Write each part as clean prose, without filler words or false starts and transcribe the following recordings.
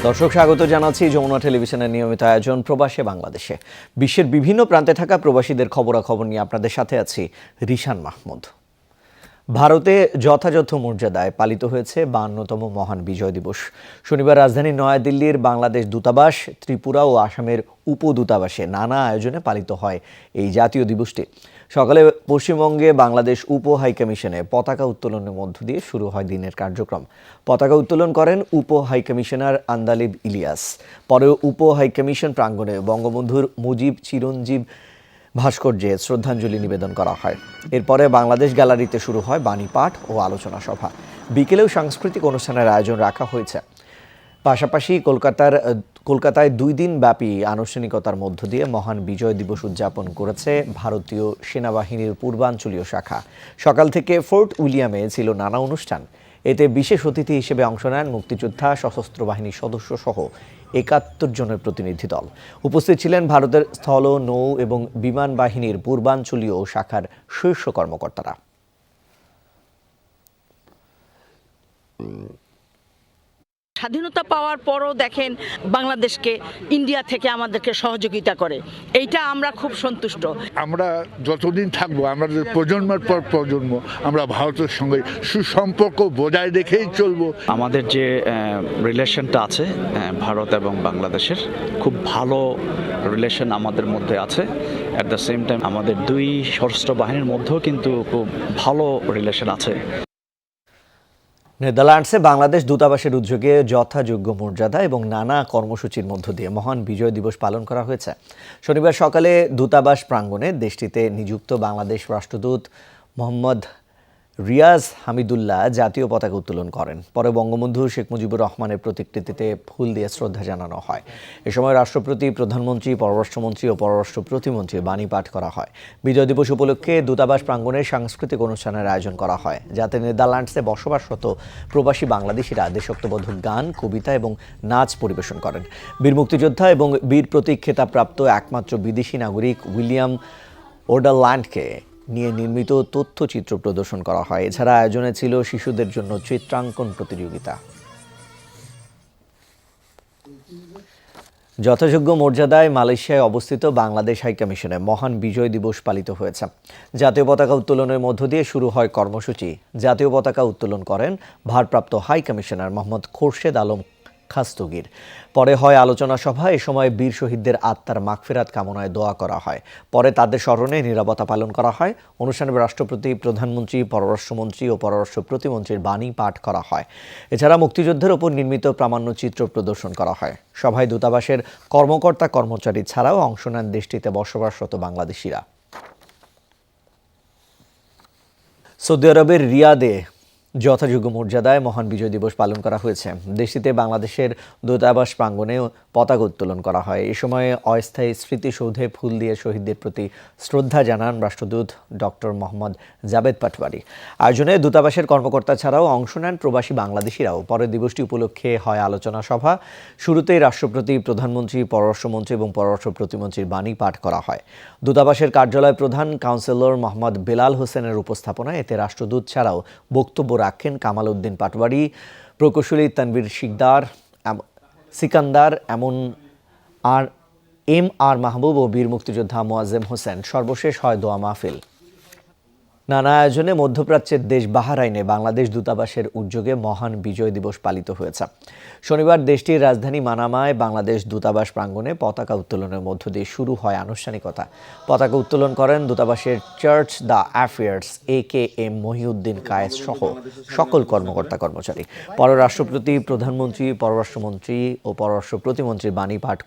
দর্শক স্বাগত জানাচ্ছি যমুনা টেলিভিশনের নিয়মিত আয়োজন প্রবাসে বাংলাদেশে। বিশ্বের বিভিন্ন প্রান্তে থাকা প্রবাসীদের খবরাখবর নিয়ে আপনাদের সাথে আছি রিশান মাহমুদ। ভারতে যথাযথ মর্যাদায় পালিত হয়েছে 52তম মহান বিজয় দিবস। শনিবার রাজধানী নয়াদিল্লির বাংলাদেশ দূতাবাস, ত্রিপুরা ও আসামের উপদূতাবাসে নানা আয়োজনে পালিত হয় এই জাতীয় দিবসটি। সকালে পশ্চিমবঙ্গে বাংলাদেশ উপ হাইকমিশনে পতাকা উত্তোলনের মধ্য দিয়ে শুরু হয় দিনের কার্যক্রম। পতাকা উত্তোলন করেন উপ হাইকমিশনার আন্দালিব ইলিয়াস। পরে উপ হাইকমিশন প্রাঙ্গণে বঙ্গবন্ধুর মুজিব চিরঞ্জীব ভাস্কর্যে শ্রদ্ধাঞ্জলি নিবেদন করা হয়। এরপরে বাংলাদেশ গ্যালারিতে শুরু হয় বাণী পাঠ ও আলোচনা সভা। বিকেলেও সাংস্কৃতিক অনুষ্ঠানের আয়োজন রাখা হয়েছে। পাশাপাশি কলকাতায় 2 দিন ব্যাপী আনুষ্ঠানিকতার মধ্য দিয়ে মহান বিজয় দিবস উদযাপন করেছে ভারতীয় সেনাবাহিনীর পূর্বাঞ্চলীয় শাখা। সকাল থেকে ফোর্ট উইলিয়ামে ছিল নানা অনুষ্ঠান। এতে বিশেষ অতিথি হিসেবে অংশ নেন মুক্তিযোদ্ধা, সশস্ত্র বাহিনীর সদস্য সহ 71 জনের প্রতিনিধি দল। উপস্থিত ছিলেন ভারতের স্থল, নৌ এবং বিমান বাহিনীর পূর্বাঞ্চলীয় শাখার শীর্ষ কর্মকর্তারা। স্বাধীনতা পাওয়ার পরও দেখেন বাংলাদেশকে ইন্ডিয়া থেকে আমাদেরকে সহযোগিতা করে, এইটা আমরা খুব সন্তুষ্ট। আমরা যতদিন থাকবো, আমাদের প্রজন্মের পর প্রজন্ম আমরা ভারতের সঙ্গে সুসম্পর্ক বজায় রেখেই চলবো। আমাদের যে রিলেশনটা আছে ভারত এবং বাংলাদেশের, খুব ভালো রিলেশন আমাদের মধ্যে আছে। অ্যাট দ্য সেম টাইম আমাদের 2 সশস্ত্র বাহিনীর মধ্যেও কিন্তু খুব ভালো রিলেশন আছে। নেদারল্যান্ডসে বাংলাদেশ দূতাবাসের উদ্যোগে যথাযোগ্য মর্যাদা এবং নানা কর্মসূচির মধ্য দিয়ে মহান বিজয় দিবস পালন করা হয়েছে। শনিবার সকালে দূতাবাস প্রাঙ্গণে দেশটিতে নিযুক্ত বাংলাদেশ রাষ্ট্রদূত মোহাম্মদ রিয়াজ হামিদুল্লাহ জাতীয় পতাকা উত্তোলন করেন। পরে বঙ্গবন্ধু শেখ মুজিবুর রহমানের প্রতিকৃতিতে ফুল দিয়ে শ্রদ্ধা জানানো হয়। এ সময় রাষ্ট্রপতি, প্রধানমন্ত্রী, পররাষ্ট্রমন্ত্রী ও পররাষ্ট্র প্রতিমন্ত্রীর বাণী পাঠ করা হয়। বিজয় দিবস উপলক্ষে দূতাবাস প্রাঙ্গণে সাংস্কৃতিক অনুষ্ঠানের আয়োজন করা হয়, যাতে নেদারল্যান্ডসে বসবাসরত প্রবাসী বাংলাদেশিরা দেশাত্মবোধক গান, কবিতা এবং নাচ পরিবেশন করেন। বীর মুক্তিযোদ্ধা এবং বীর প্রতীক খেতাবপ্রাপ্ত একমাত্র বিদেশি নাগরিক উইলিয়াম ওডারল্যান্ডকে নিয়ে নির্মিত তথ্যচিত্র প্রদর্শন করা হয়। এছাড়া আয়োজনে ছিল শিশুদের জন্য চিত্রাঙ্কন প্রতিযোগিতা। যথাযোগ্য মর্যাদায় মালয়েশিয়ায় অবস্থিত বাংলাদেশ হাইকমিশনে মহান বিজয় দিবস পালিত হয়েছে। জাতীয় পতাকা উত্তোলনের মধ্য দিয়ে শুরু হয় কর্মসূচি। জাতীয় পতাকা উত্তোলন করেন ভারপ্রাপ্ত হাই কমিশনার মোহাম্মদ খোরশেদ আলম খাস্তগির। পরে হয় আলোচনা সভা। এ সময় বীর শহীদদের আত্মার মাগফিরাত কামনায় দোয়া করা হয়। পরে তাদের স্মরণে নীরবতা পালন করা হয়। অনুষ্ঠানে রাষ্ট্রপতি, প্রধানমন্ত্রী, পররাষ্ট্রমন্ত্রী ও পররাষ্ট্র প্রতিমন্ত্রীর বাণী পাঠ করা হয়। এছাড়া মুক্তিযুদ্ধের ওপর নির্মিত প্রামাণ্যচিত্র প্রদর্শন করা হয়। সভায় দূতাবাসের কর্মকর্তা কর্মচারী ছাড়াও অংশ নেন দেশটিতে বসবাসরত বাংলাদেশিরা। সৌদি আরবের রিয়াদে যথাযোগ্য মর্যাদায় মহান বিজয় দিবস পালন করা হয়েছে। দেশটিতে বাংলাদেশের দূতাবাস প্রাঙ্গণে পতাকা উত্তোলন করা হয়। এ সময় অস্থায়ী স্মৃতিসৌধে ফুল দিয়ে শহীদদের প্রতি শ্রদ্ধা জানান রাষ্ট্রদূত ডক্টর মোহাম্মদ জাবেদ পাটওয়ারি। আয়োজনে দূতাবাসের কর্মকর্তা ছাড়াও অংশ নেন প্রবাসী বাংলাদেশিরাও। পরে দিবসটি উপলক্ষে হয় আলোচনা সভা। শুরুতেই রাষ্ট্রপতি, প্রধানমন্ত্রী, পররাষ্ট্রমন্ত্রী এবং পররাষ্ট্র প্রতিমন্ত্রীর বাণী পাঠ করা হয়। দূতাবাসের কার্যালয় প্রধান কাউন্সিলর মোহাম্মদ বেলাল হোসেনের উপস্থাপনায় এতে রাষ্ট্রদূত ছাড়াও বক্তব্য রাখেন কামাল উদ্দিন পাটওয়ারি, প্রকৌশলী তানভীর সিকান্দার, এম আর মাহবুব ও বীর মুক্তিযোদ্ধা মোয়াজ্জেম হোসেন। সর্বশেষ হয় দোয়া মাহফিল। নানা আয়োজনে মধ্যপ্রাচ্যের দেশ বাহরাইনে বাংলাদেশ দূতাবাসের উদ্যোগে মহান বিজয় দিবস পালিত হয়েছে। শনিবার দেশটির রাজধানী মানামায় বাংলাদেশ দূতাবাস প্রাঙ্গণে পতাকা উত্তোলনের মধ্য দিয়ে শুরু হয় আনুষ্ঠানিকতা। পতাকা উত্তোলন করেন দূতাবাসের chargé d' affaires AKM Mohiuddin Kayes সহ সকল কর্মকর্তা কর্মচারী। পরে রাষ্ট্রপতি, প্রধানমন্ত্রী, পররাষ্ট্রমন্ত্রী ও পররাষ্ট্র প্রতিমন্ত্রী বাণী পাঠ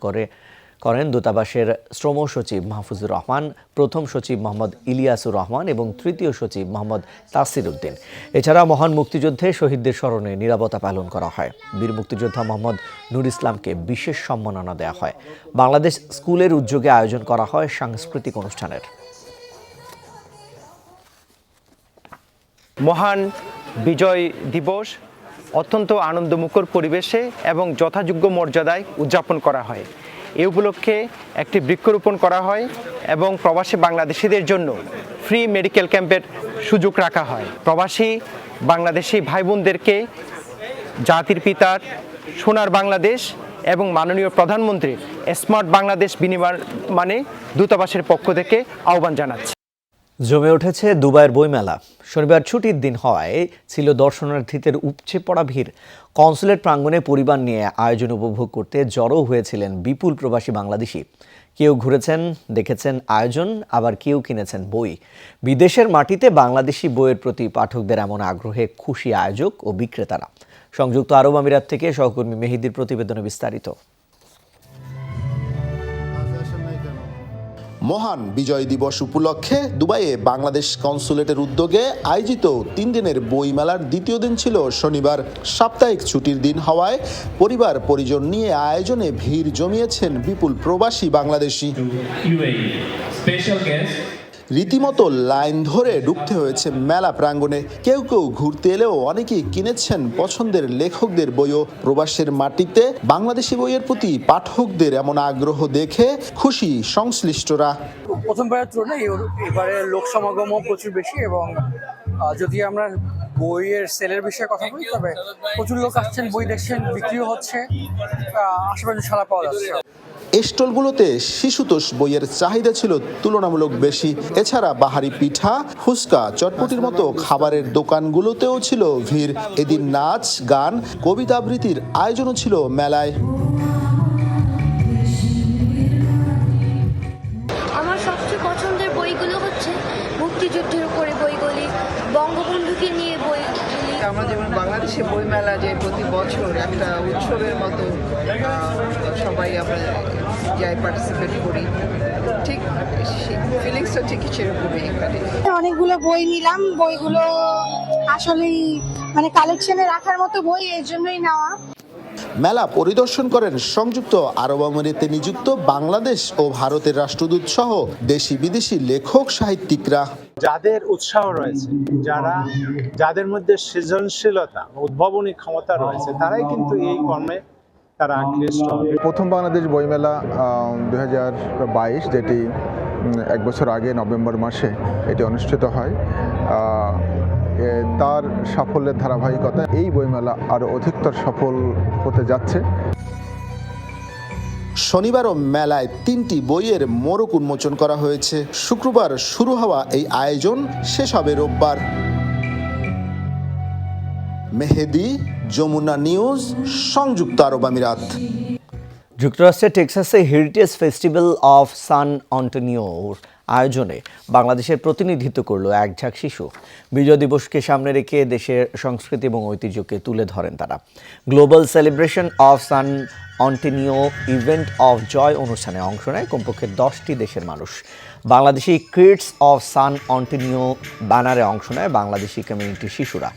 করেন দূতাবাসের শ্রম সচিব মাহফুজুর রহমান, প্রথম সচিব মোহাম্মদ ইলিয়াসুর রহমান এবং তৃতীয় সচিব মোহাম্মদ তাসির উদ্দিন। এছাড়া মহান মুক্তিযুদ্ধে শহীদদের স্মরণে নীরবতা পালন করা হয়। বীর মুক্তিযোদ্ধা মোহাম্মদ নুর ইসলামকে বিশেষ সম্মাননা দেওয়া হয়। বাংলাদেশ স্কুলের উদ্যোগে আয়োজন করা হয় সাংস্কৃতিক অনুষ্ঠানের। মহান বিজয় দিবস অত্যন্ত আনন্দমুখর পরিবেশে এবং যথাযোগ্য মর্যাদায় উদযাপন করা হয়। এই উপলক্ষে একটি বৃক্ষরোপণ করা হয় এবং প্রবাসী বাংলাদেশিদের জন্য ফ্রি মেডিকেল ক্যাম্পের সুযোগ রাখা হয়। প্রবাসী বাংলাদেশি ভাই বোনদেরকে জাতির পিতার সোনার বাংলাদেশ এবং মাননীয় প্রধানমন্ত্রীর স্মার্ট বাংলাদেশ বিনির্মাণে দূতাবাসের পক্ষ থেকে আহ্বান জানাচ্ছি। জমে উঠেছে দুবাইয়ের বইমেলা। শনিবার ছুটির দিন হওয়ায় ছিল দর্শনার্থীদের উপচে পড়া ভিড়। কনসুলেট প্রাঙ্গণে পরিবার নিয়ে আয়োজন উপভোগ করতে জড়ো হয়েছিলেন বিপুল প্রবাসী বাংলাদেশি। কেউ ঘুরেছেন, দেখেছেন আয়োজন, আবার কেউ কিনেছেন বই। বিদেশের মাটিতে বাংলাদেশি বইয়ের প্রতি পাঠকদের এমন আগ্রহে খুশি আয়োজক ও বিক্রেতারা। সংযুক্ত আরব আমিরাত থেকে সহকর্মী মেহেদির প্রতিবেদনে বিস্তারিত। মহান বিজয় দিবস উপলক্ষে দুবাইয়ে বাংলাদেশ কনসুলেটের উদ্যোগে আয়োজিত 3 দিনের বইমেলার দ্বিতীয় দিন ছিল শনিবার। সাপ্তাহিক ছুটির দিন হওয়ায় পরিবার পরিজন নিয়ে আয়োজনে ভিড় জমিয়েছেন বিপুল প্রবাসী বাংলাদেশি। রীতিমতো লাইন ধরে ঢুকতে হয়েছে মেলা প্রাঙ্গণে। কেউ কেউ ঘুরতে এলেও অনেকেই কিনেছেন পছন্দের লেখকদের বইও। প্রবাসের মাটিতে বাংলাদেশি বইয়ের প্রতি পাঠকদের এমন আগ্রহ দেখে খুশি সংশ্লিষ্টরা। প্রথমবারের তুলনায় এবারে লোক সমাগমও প্রচুর বেশি, এবং যদি আমরা বইয়ের সেলের বিষয়ে কথা বলি তবে প্রচুর লোক আসছেন, বই দেখছেন, বিক্রিও হচ্ছে, আশেপাশে সাড়া পাওয়া যাচ্ছে। স্টলগুলোতে শিশুতোষ বইয়ের চাহিদা ছিল তুলনামূলক বেশি। এছাড়া বাহারি পিঠা, ফুচকা, চটপটির মতো খাবারের দোকানগুলোতেও ছিল ভিড়। এদিন নাচ, গান, কবিতা আবৃত্তির আয়োজনও ছিল মেলায়। আমার সবচেয়ে পছন্দের বইগুলো হচ্ছে মুক্তিযুদ্ধের উপরে বইগুলি, বঙ্গবন্ধুকে নিয়ে বইগুলি। আমরা যেমন বাংলাদেশে বইমেলা যে প্রতি বছর একটা উৎসবের মতো সবাই আমরা যাই পার্টিসিপেট করি, ঠিক ফিলিংসটা ঠিকই সেরকমই। অনেকগুলো বই নিলাম, বইগুলো আসলেই মানে কালেকশনে রাখার মতো বই, এর জন্যই নেওয়া। মেলা পরিদর্শন করেন সংযুক্ত আরব আমিরাতে নিযুক্ত বাংলাদেশ ও ভারতের রাষ্ট্রদূত সহ দেশি বিদেশি লেখক সাহিত্যিকরা। যাদের উৎসাহ রয়েছে, যাদের মধ্যে সৃজনশীলতা, উদ্ভাবনী ক্ষমতা রয়েছে, তারাই কিন্তু এই কর্মে তারা আকৃষ্ট। প্রথম বাংলাদেশ বইমেলা 2022, যেটি 1 বছর আগে নভেম্বর মাসে এটি অনুষ্ঠিত হয়, তার সাফল্যের ধারাবাহিকতা এই বইমেলা আরও অধিকতর সফল হতে যাচ্ছে। শনিবারও মেলায় 3টি বইয়ের মোড়ক উন্মোচন করা হয়েছে। শুক্রবার শুরু হওয়া এই আয়োজন শেষ হবে রোববার। মেহেদি, যমুনা নিউজ, সংযুক্ত আরব আমিরাত। যুক্তরাষ্ট্রের টেক্সাসে হেরিটেজ ফেস্টিভ্যাল অফ সান অ্যান্টোনিওর আয়োজনে বাংলাদেশের প্রতিনিধিত্ব করল এক ঝাঁক শিশু। বিজয় দিবসকে সামনে রেখে দেশের সংস্কৃতি এবং ঐতিহ্যকে তুলে ধরেন তারা। Global celebration of San Antonio event of joy অনুষ্ঠানে অংশ নেয় কমপক্ষে 10টি দেশের মানুষ। Bangladeshi kids of San Antonio ব্যানারে অংশ নেয় বাংলাদেশি কমিউনিটির শিশুরা।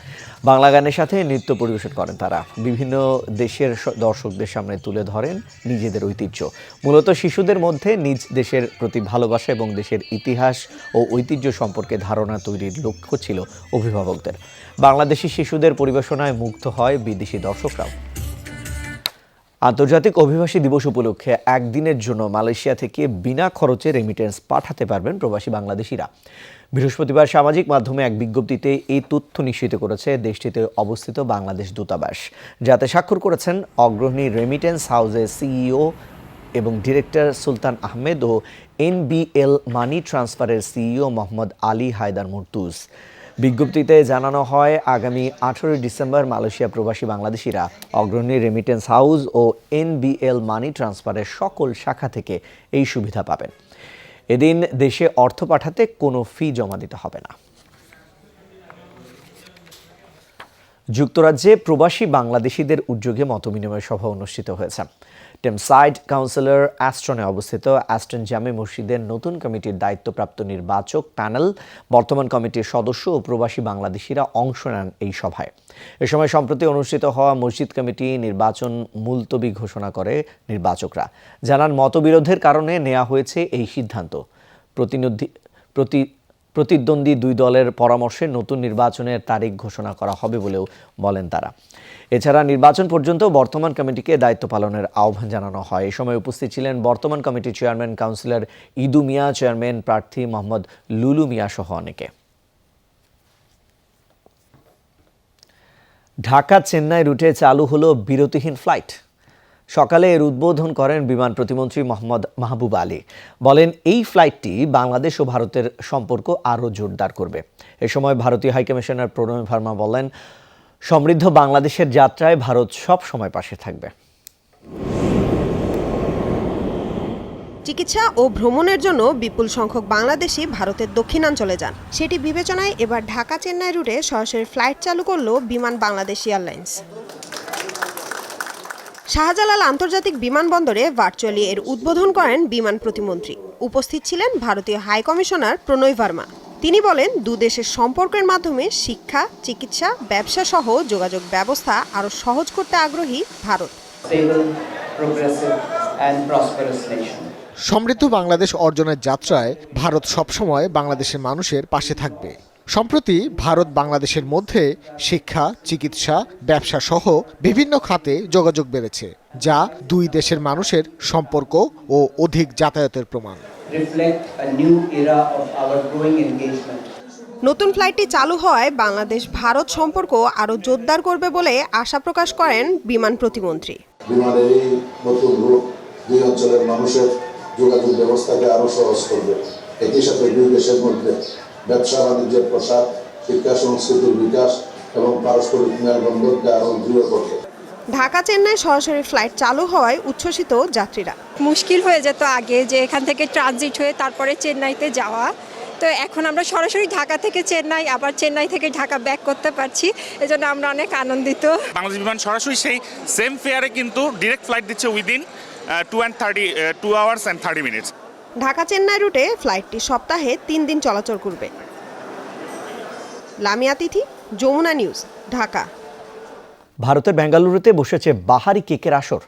বাংলা গানের সাথে নৃত্য পরিবেশন করেন তারা। বিভিন্ন দেশের দর্শকদের সামনে তুলে ধরেন নিজেদের ঐতিহ্য। মূলত শিশুদের মধ্যে নিজ দেশের প্রতি ভালোবাসা এবং দেশের ইতিহাস ও ঐতিহ্য সম্পর্কে ধারণা তৈরির লক্ষ্য ছিল অভিভাবকদের। বাংলাদেশি শিশুদের পরিবেশনায় মুগ্ধ হয় বিদেশি দর্শকরাও। আন্তর্জাতিক অভিবাসী দিবস উপলক্ষে একদিনের জন্য মালয়েশিয়া থেকে বিনা খরচে রেমিটেন্স পাঠাতে পারবেন প্রবাসী বাংলাদেশিরা। বৃহস্পতিবার সামাজিক মাধ্যমে এক বিজ্ঞপ্তিতে এই তথ্য নিশ্চিত করেছে দেশটিতে অবস্থিত বাংলাদেশ দূতাবাস, যাতে স্বাক্ষর করেছেন অগ্রণী রেমিটেন্স হাউসের সিইও এবং ডিরেক্টর সুলতান আহমেদ ও NBL মানি ট্রান্সফারের সিইও মোহাম্মদ আলী হায়দার মুর্তুজ। বিজ্ঞপ্তিতে জানানো হয়, আগামী 18 ডিসেম্বর মালয়েশিয়া প্রবাসী বাংলাদেশিরা অগ্রণী রেমিটেন্স হাউস ও NBL মানি ট্রান্সফারের সকল শাখা থেকে এই সুবিধা পাবেন। এদিন দেশে অর্থ পাঠাতে কোনো ফি জমা দিতে হবে না। যুক্তরাজ্যে প্রবাসী বাংলাদেশিদের উদ্যোগে মতবিনিময় সভা অনুষ্ঠিত হয়েছে। টেমসাইড কাউন্সিলর অ্যাস্টনে অবস্থিত অ্যাস্টন জামে মসজিদের নতুন কমিটির দায়িত্বপ্রাপ্ত নির্বাচক প্যানেল, বর্তমান কমিটির সদস্য ও প্রবাসী বাংলাদেশিরা অংশ নেন এই সভায়। এ সময় সম্প্রতি অনুষ্ঠিত হওয়া মসজিদ কমিটি নির্বাচন মুলতবি ঘোষণা করে নির্বাচকরা। জানান, মতবিরোধের কারণে নেওয়া হয়েছে এই সিদ্ধান্ত। প্রতিদ্বন্দ্বী 2 দলের পরামর্শে নতুন নির্বাচনের তারিখ ঘোষণা করা হবে বলেও বলেন তারা। এছাড়া নির্বাচন পর্যন্ত বর্তমান কমিটিকে দায়িত্ব পালনের আহ্বান জানানো হয়। এ সময় উপস্থিত ছিলেন বর্তমান কমিটির চেয়ারম্যান কাউন্সিলর ইদু মিয়া, চেয়ারম্যান প্রার্থী মোহাম্মদ লুলু মিয়া সহ অনেকে। ঢাকা চেন্নাই রুটে চালু হলো বিরতিহীন ফ্লাইট। সকালে এর উদ্বোধন করেন বিমান প্রতিমন্ত্রী মোহাম্মদ মাহবুব আলী। বলেন, এই ফ্লাইটটি বাংলাদেশ ও ভারতের সম্পর্ক আরও জোরদার করবে। এ সময় ভারতীয় হাইকমিশনার প্রণয় ভার্মা বলেন, সমৃদ্ধ বাংলাদেশের যাত্রায় ভারত সব সময় পাশে থাকবে। চিকিৎসা ও ভ্রমণের জন্য বিপুল সংখ্যক বাংলাদেশি ভারতের দক্ষিণাঞ্চলে যান। সেটি বিবেচনায় এবার ঢাকা চেন্নাই রুটে সরাসরি ফ্লাইট চালু করল বিমান বাংলাদেশ এয়ারলাইন্স। শাহজালাল আন্তর্জাতিক বিমানবন্দরে ভার্চুয়ালি এর উদ্বোধন করেন বিমান প্রতিমন্ত্রী। উপস্থিত ছিলেন ভারতীয় হাই কমিশনার প্রণয় ভার্মা। তিনি বলেন, দুদেশের সম্পর্কের মাধ্যমে শিক্ষা, চিকিৎসা, ব্যবসা সহ যোগাযোগ ব্যবস্থা আরও সহজ করতে আগ্রহী ভারত। সমৃদ্ধ বাংলাদেশ অর্জনের যাত্রায় ভারত সবসময় বাংলাদেশের মানুষের পাশে থাকবে। সম্প্রতি ভারত বাংলাদেশের মধ্যে শিক্ষা, চিকিৎসা, ব্যবসা সহ বিভিন্ন খাতে যোগাযোগ বেড়েছে, যা দুই দেশের মানুষের সম্পর্ক ও অধিক যাতায়াতের প্রমাণ। নতুন ফ্লাইটটি চালু হওয়ায় বাংলাদেশ ভারত সম্পর্ক আরও জোরদার করবে বলে আশা প্রকাশ করেন বিমান প্রতিমন্ত্রী। বিমানের এই নতুন রুট দুই অঞ্চলের মানুষের যোগাযোগ ব্যবস্থাকে আরও সহজ করবে। একই সাথে দুই দেশের মধ্যে ব্যবসা বাণিজ্যের প্রসার, শিক্ষা সংস্কৃতির বিকাশ এবং পারস্পরিক মেলবন্ধনকে আরও দৃঢ় করবে। ঢাকা চেন্নাই সরাসরি ফ্লাইট চালু হওয়ায় উচ্ছ্বসিত যাত্রীরা। মুশকিল হয়ে যেত আগে যে এখান থেকে ট্রানজিট হয়ে তারপরে চেন্নাইতে যাওয়া, তো এখন আমরা সরাসরি ঢাকা থেকে চেন্নাই, আবার চেন্নাই থেকে ঢাকা ব্যাক করতে পারছি, এজন্য আমরা অনেক আনন্দিত। বাংলাদেশ বিমান সরাসরি সেই সেম ফেয়ারে কিন্তু ডিরেক্ট ফ্লাইট দিচ্ছে within 2 hours and 30 minutes। Dhaka Chennai রুটে ফ্লাইটটি সপ্তাহে 3 দিন চলাচল করবে। লামিয়া তিথি, যমুনা নিউজ, ঢাকা। ভারতের বেঙ্গালুরুতে বসেছে বাহারি কেকের আসর।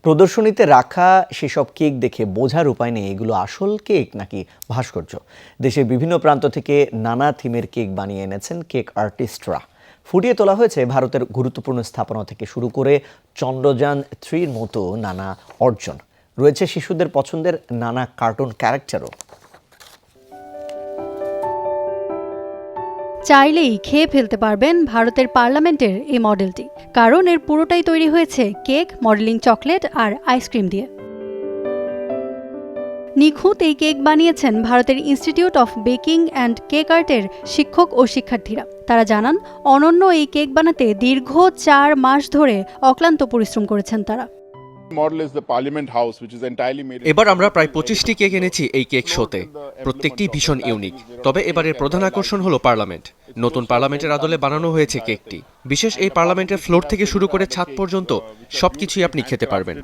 প্রদর্শনীতে রাখা সেসব কেক দেখে বোঝার উপায় নেই এগুলো আসল কেক নাকি ভাস্কর্য। দেশের বিভিন্ন প্রান্ত থেকে নানা থিমের কেক বানিয়ে এনেছেন কেক আর্টিস্টরা। ফুটিয়ে তোলা হয়েছে ভারতের গুরুত্বপূর্ণ স্থাপনা থেকে শুরু করে চন্দ্রযান 3-র মতো নানা অর্জন। রয়েছে শিশুদের পছন্দের নানা কার্টুন ক্যারেক্টারও। চাইলেই খেয়ে ফেলতে পারবেন ভারতের পার্লামেন্টের এই মডেলটি, কারণ এর পুরোটাই তৈরি হয়েছে কেক, মডেলিং চকলেট আর আইসক্রিম দিয়ে। নিখুঁত এই কেক বানিয়েছেন ভারতের institute of baking and cake আর্টের শিক্ষক ও শিক্ষার্থীরা। তারা জানান, অনন্য এই কেক বানাতে দীর্ঘ 4 মাস ধরে অক্লান্ত পরিশ্রম করেছেন তারা। এবার আমরা প্রায় 25টি কেক এনেছি এই কেক শোতে। প্রত্যেকটি ভীষণ ইউনিক। তবে এবারের প্রধান আকর্ষণ হলো পার্লামেন্ট। নতুন পার্লামেন্টের আদলে বানানো হয়েছে কেকটি। বিশেষ এই পার্লামেন্টের ফ্লোর থেকে শুরু করে ছাদ পর্যন্ত সবকিছুই আপনি খেতে পারবেন।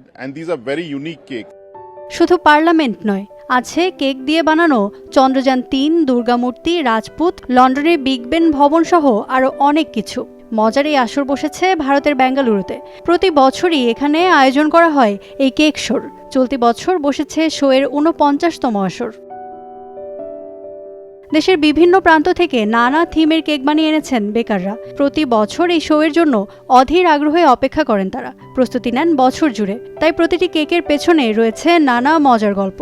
শুধু পার্লামেন্ট নয়, আছে কেক দিয়ে বানানো চন্দ্রযান 3, দুর্গামূর্তি, রাজপুত, লন্ডনের বিগ বেন ভবন সহ আরও অনেক কিছু। মজার এই আসর বসেছে ভারতের বেঙ্গালুরুতে। প্রতি বছরই এখানে আয়োজন করা হয় এই কেক শোর। চলতি বছর বসেছে শোয়ের 49তম আসর। দেশের বিভিন্ন প্রান্ত থেকে নানা থিমের কেক বানিয়ে এনেছেন বেকাররা। প্রতি বছর এই শোয়ের জন্য অধীর আগ্রহে অপেক্ষা করেন তারা। প্রস্তুতি নেন বছর জুড়ে। তাই প্রতিটি কেকের পেছনে রয়েছে নানা মজার গল্প।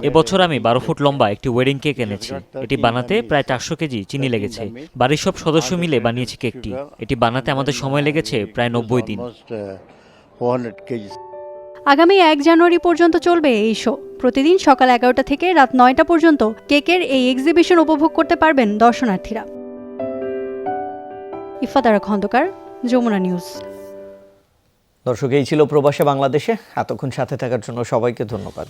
এবছর আমি 12 ফুট লম্বা একটি ওয়েডিং কেক এনেছি। এটি বানাতে প্রায় 400 কেজি চিনি লেগেছে। বাড়ির সব সদস্য মিলে বানিয়েছি কেকটি। এটি বানাতে আমাদের সময় লেগেছে প্রায় 90 দিন। আগামী 1 জানুয়ারি পর্যন্ত চলবে এই শো। প্রতিদিন সকাল 11টা থেকে রাত 9টা পর্যন্ত কেকের এই এক্সিবিশন উপভোগ করতে পারবেন দর্শনার্থীরা। ইফাতারা খন্দকার, যমুনা নিউজ। দর্শক, এই ছিল প্রবাসে বাংলাদেশে। এতক্ষণ সাথে থাকার জন্য সবাইকে ধন্যবাদ।